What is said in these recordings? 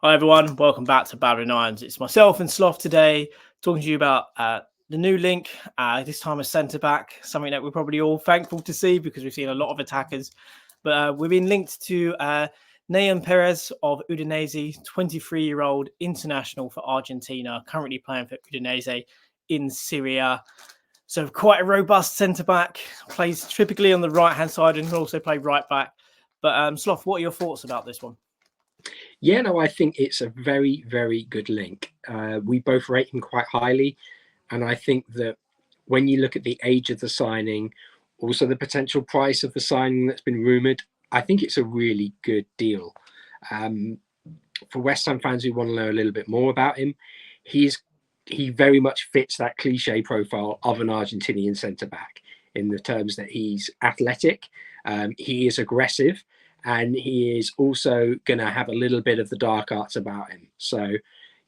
Hi everyone, welcome back to Battering Irons. It's myself and Sloth today talking to you about the new link, this time a centre-back, something that we're probably all thankful to see because we've seen a lot of attackers. But we've been linked to Nehue Perez of Udinese, 23-year-old international for Argentina, currently playing for Udinese in Syria. So quite a robust centre-back, plays typically on the right-hand side and can also play right-back. But Sloth, what are your thoughts about this one? Yeah, no, I think it's a very, very good link. We both rate him quite highly. And I think that when you look at the age of the signing, also the potential price of the signing that's been rumoured, I think it's a really good deal. For West Ham fans who want to know a little bit more about him, he very much fits that cliche profile of an Argentinian centre-back in the terms that he's athletic, he is aggressive, and he is also going to have a little bit of the dark arts about him. So,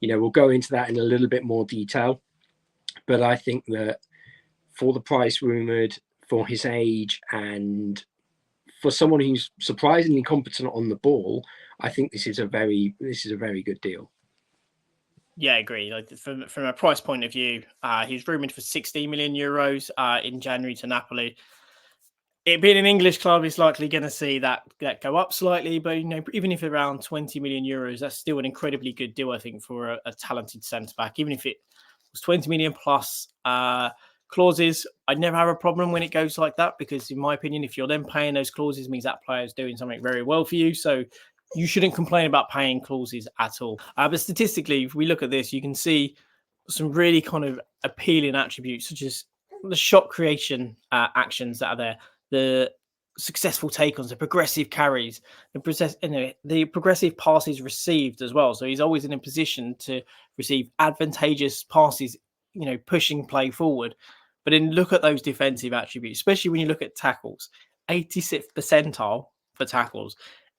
we'll go into that in a little bit more detail. But I think that for the price rumoured, for his age, and for someone who's surprisingly competent on the ball, I think this is a very good deal. Yeah, I agree. Like from a price point of view, he's rumoured for 60 million euros in January to Napoli. It being an English club is likely going to see that go up slightly, but even if around 20 million euros, that's still an incredibly good deal, I think, for a talented centre back. Even if it was 20 million plus clauses, I'd never have a problem when it goes like that because, in my opinion, if you're then paying those clauses, it means that player is doing something very well for you. So you shouldn't complain about paying clauses at all. But statistically, if we look at this, you can see some really kind of appealing attributes, such as the shot creation actions that are there, the successful take-ons, the progressive carries, the progressive passes received as well. So he's always in a position to receive advantageous passes, pushing play forward. But then look at those defensive attributes, especially when you look at tackles. 86th percentile for tackles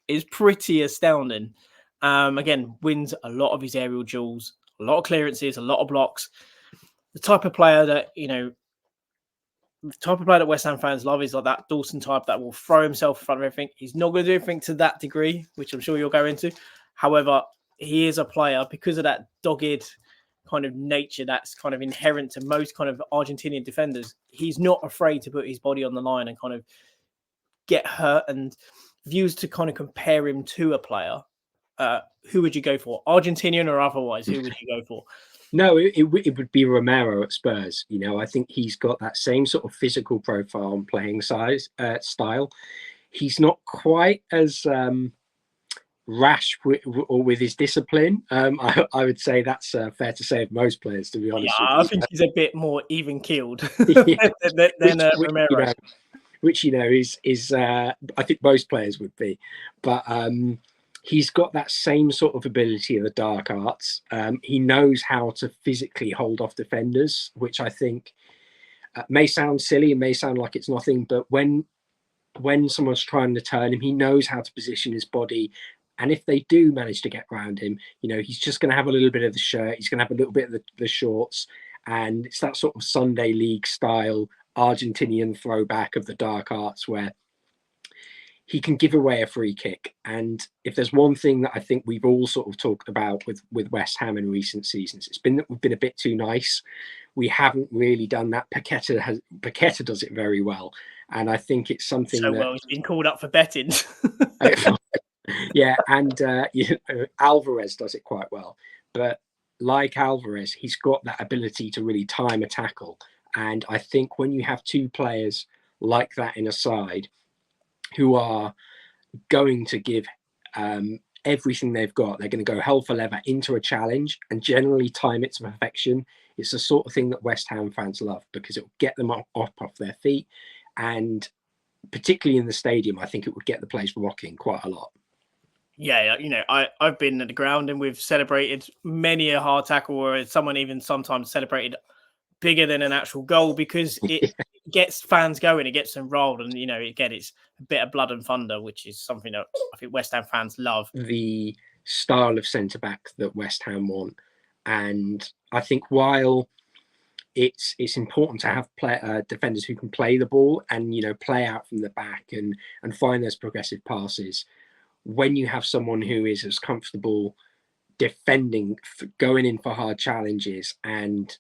is pretty astounding. Again, wins a lot of his aerial duels, a lot of clearances, a lot of blocks. The type of player that, West Ham fans love is like that Dawson type that will throw himself in front of everything. He's not going to do everything to that degree, which I'm sure you'll go into. However, he is a player because of that dogged kind of nature that's kind of inherent to most kind of Argentinian defenders. He's not afraid to put his body on the line and kind of get hurt. And if you was to kind of compare him to a player, who would you go for? Argentinian or otherwise? Who would you go for? No, it would be Romero at Spurs. I think he's got that same sort of physical profile and playing style. He's not quite as rash with his discipline. I would say that's fair to say of most players, to be honest. Yeah, I think he's a bit more even keeled than Romero. Which is I think most players would be, but he's got that same sort of ability of the dark arts. He knows how to physically hold off defenders, which I think may sound silly and may sound like it's nothing, but when someone's trying to turn him, he knows how to position his body. And if they do manage to get around him, he's just going to have a little bit of the shirt. He's going to have a little bit of the shorts. And it's that sort of Sunday league style Argentinian throwback of the dark arts where he can give away a free kick. And if there's one thing that I think we've all sort of talked about with West Ham in recent seasons, it's been that we've been a bit too nice. We haven't really done that. Paqueta does it very well. And I think it's something well, he's been called up for betting. Yeah, and Alvarez does it quite well. But like Alvarez, he's got that ability to really time a tackle. And I think when you have two players like that in a side who are going to give everything they've got, they're going to go hell for leather into a challenge and generally time it to perfection. It's the sort of thing that West Ham fans love because it will get them off their feet. And particularly in the stadium, I think it would get the place rocking quite a lot. Yeah, I've been at the ground and we've celebrated many a hard tackle or someone even sometimes celebrated bigger than an actual goal because it gets fans going, it gets them rolled. And, again, it's a bit of blood and thunder, which is something that I think West Ham fans love. The style of centre-back that West Ham want. And I think while it's important to have defenders who can play the ball and, play out from the back and find those progressive passes, when you have someone who is as comfortable defending, going in for hard challenges, and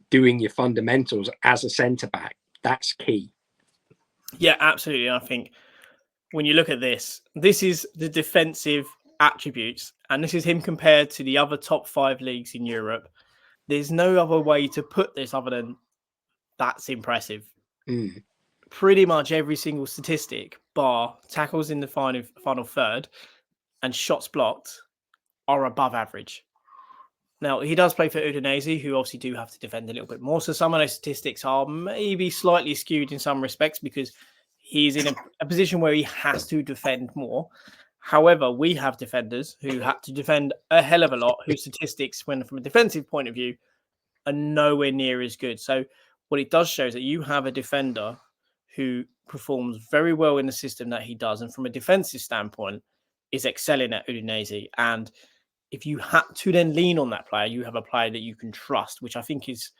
doing your fundamentals as a centre back, that's key. Yeah, absolutely. I think when you look at this, this is the defensive attributes, and this is him compared to the other top 5 leagues in Europe. There's no other way to put this other than that's impressive. Mm. Pretty much every single statistic, bar tackles in the final third and shots blocked, are above average. Now, he does play for Udinese, who obviously do have to defend a little bit more. So some of those statistics are maybe slightly skewed in some respects because he's in a position where he has to defend more. However, we have defenders who have to defend a hell of a lot, whose statistics, when from a defensive point of view, are nowhere near as good. So what it does show is that you have a defender who performs very well in the system that he does, and from a defensive standpoint, is excelling at Udinese. And if you had to then lean on that player, you have a player that you can trust, which I think is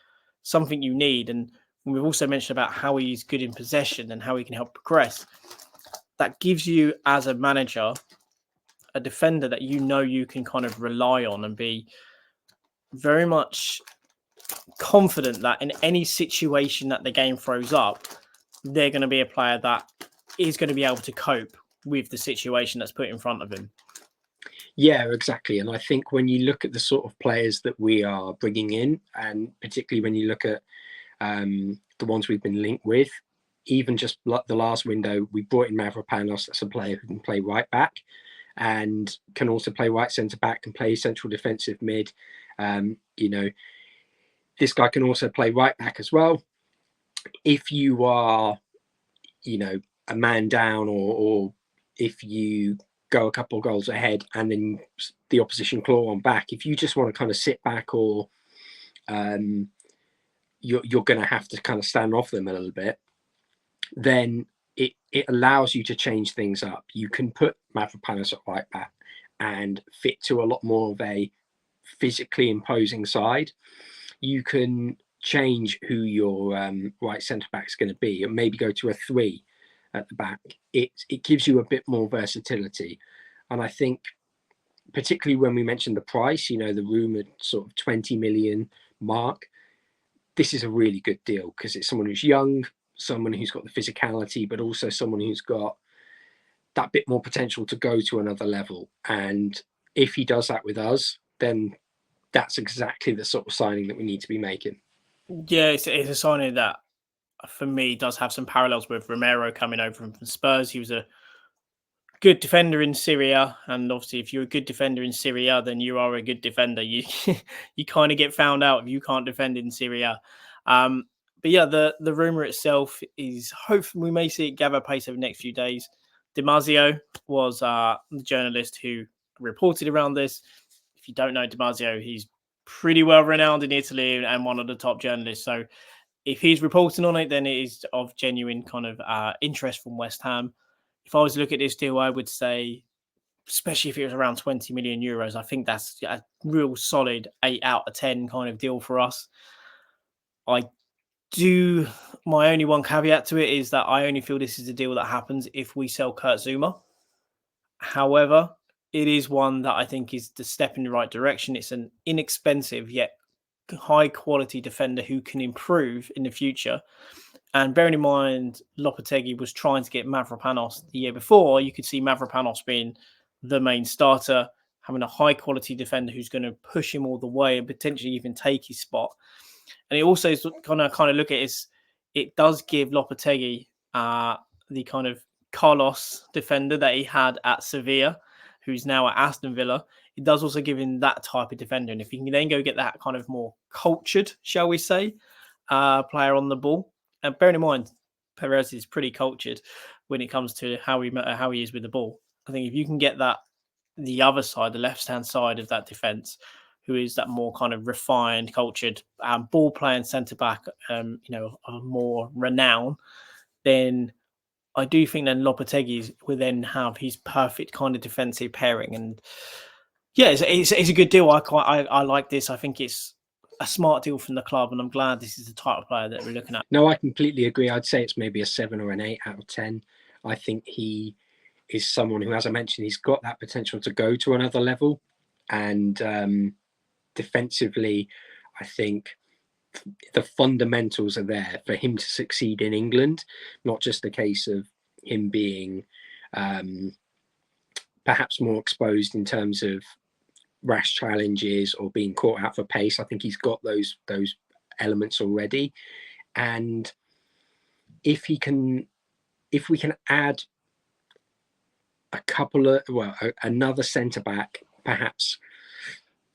something you need. And we've also mentioned about how he's good in possession and how he can help progress. That gives you, as a manager, a defender that you know you can kind of rely on and be very much confident that in any situation that the game throws up, they're going to be a player that is going to be able to cope with the situation that's put in front of him. Yeah, exactly. And I think when you look at the sort of players that we are bringing in, and particularly when you look at the ones we've been linked with, even just like the last window, we brought in Mavropanos, that's a player who can play right back and can also play right centre back, can play central defensive mid. You know, this guy can also play right back as well. If you are, you know, a man down, or if you go a couple of goals ahead and then the opposition claw on back, if you just want to kind of sit back, or you're going to have to kind of stand off them a little bit, then it allows you to change things up. You can put Mavropanos at right back and fit to a lot more of a physically imposing side. You can change who your right centre back is going to be, and maybe go to a 3 at the back. It gives you a bit more versatility. And I think particularly when we mentioned the price, you know, the rumoured sort of 20 million mark, this is a really good deal because it's someone who's young, someone who's got the physicality, but also someone who's got that bit more potential to go to another level. And if he does that with us, then that's exactly the sort of signing that we need to be making. Yeah, it's a signing that, for me, does have some parallels with Romero coming over from Spurs. He was a good defender in Syria, and obviously, if you're a good defender in Syria, then you are a good defender. You you kind of get found out if you can't defend in Syria. But yeah, the rumor itself is hopefully we may see it gather pace over the next few days. Damasio was the journalist who reported around this. If you don't know Damasio, he's pretty well renowned in Italy and one of the top journalists. So if he's reporting on it, then it is of genuine kind of interest from West Ham. If I was to look at this deal, I would say, especially if it was around 20 million euros, I think that's a real solid 8 out of 10 kind of deal for us. My only one caveat to it is that I only feel this is a deal that happens if we sell Kurt Zuma. However, it is one that I think is the step in the right direction. It's an inexpensive yet high quality defender who can improve in the future. And bearing in mind, Lopetegui was trying to get Mavropanos the year before, you could see Mavropanos being the main starter, having a high quality defender who's going to push him all the way and potentially even take his spot. And it also is kind of look at it does give Lopetegui the kind of Carlos defender that he had at Sevilla, who's now at Aston Villa. It does also give him that type of defender. And if he can then go get that kind of more cultured, shall we say, player on the ball. And bearing in mind, Perez is pretty cultured when it comes to how he is with the ball. I think if you can get that, the other side, the left-hand side of that defence, who is that more kind of refined, cultured, ball-playing centre-back, of more renown, then I do think then Lopetegui will then have his perfect kind of defensive pairing. And yeah, it's a good deal. I like this. I think it's a smart deal from the club, and I'm glad this is the type of player that we're looking at. No, I completely agree. I'd say it's maybe a 7 or an 8 out of 10. I think he is someone who, as I mentioned, he's got that potential to go to another level. and defensively, I think the fundamentals are there for him to succeed in England. Not just a case of him being perhaps more exposed in terms of rash challenges or being caught out for pace. I think he's got those elements already, and if we can add a couple of another centre back, perhaps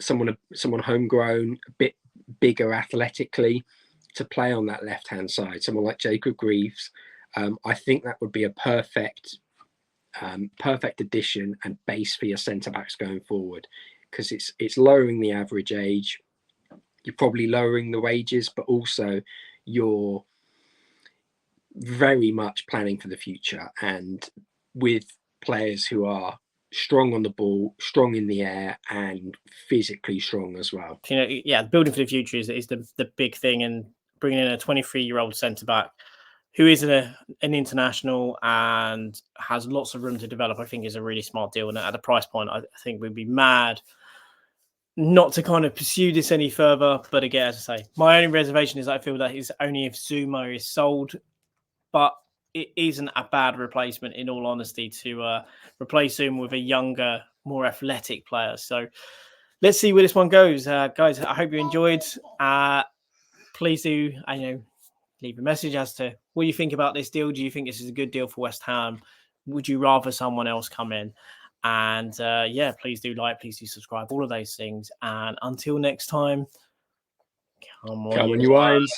someone homegrown, a bit bigger athletically, to play on that left hand side, someone like Jacob Greaves, I think that would be a perfect addition and base for your centre backs going forward, because it's lowering the average age, you're probably lowering the wages, but also you're very much planning for the future, and with players who are strong on the ball, strong in the air, and physically strong as well. You know, yeah, building for the future is the big thing, and bringing in a 23-year-old centre back who is an international and has lots of room to develop, I think is a really smart deal. And at the price point, I think we'd be mad not to kind of pursue this any further. But again, as I say, my only reservation is I feel that it's only if Zuma is sold, but it isn't a bad replacement, in all honesty, to replace him with a younger, more athletic player. So let's see where this one goes. Guys, I hope you enjoyed. Please do, leave a message as to what you think about this deal. Do you think this is a good deal for West Ham? Would you rather someone else come in? And please do like, please do subscribe, all of those things. And until next time, come on, you Wines.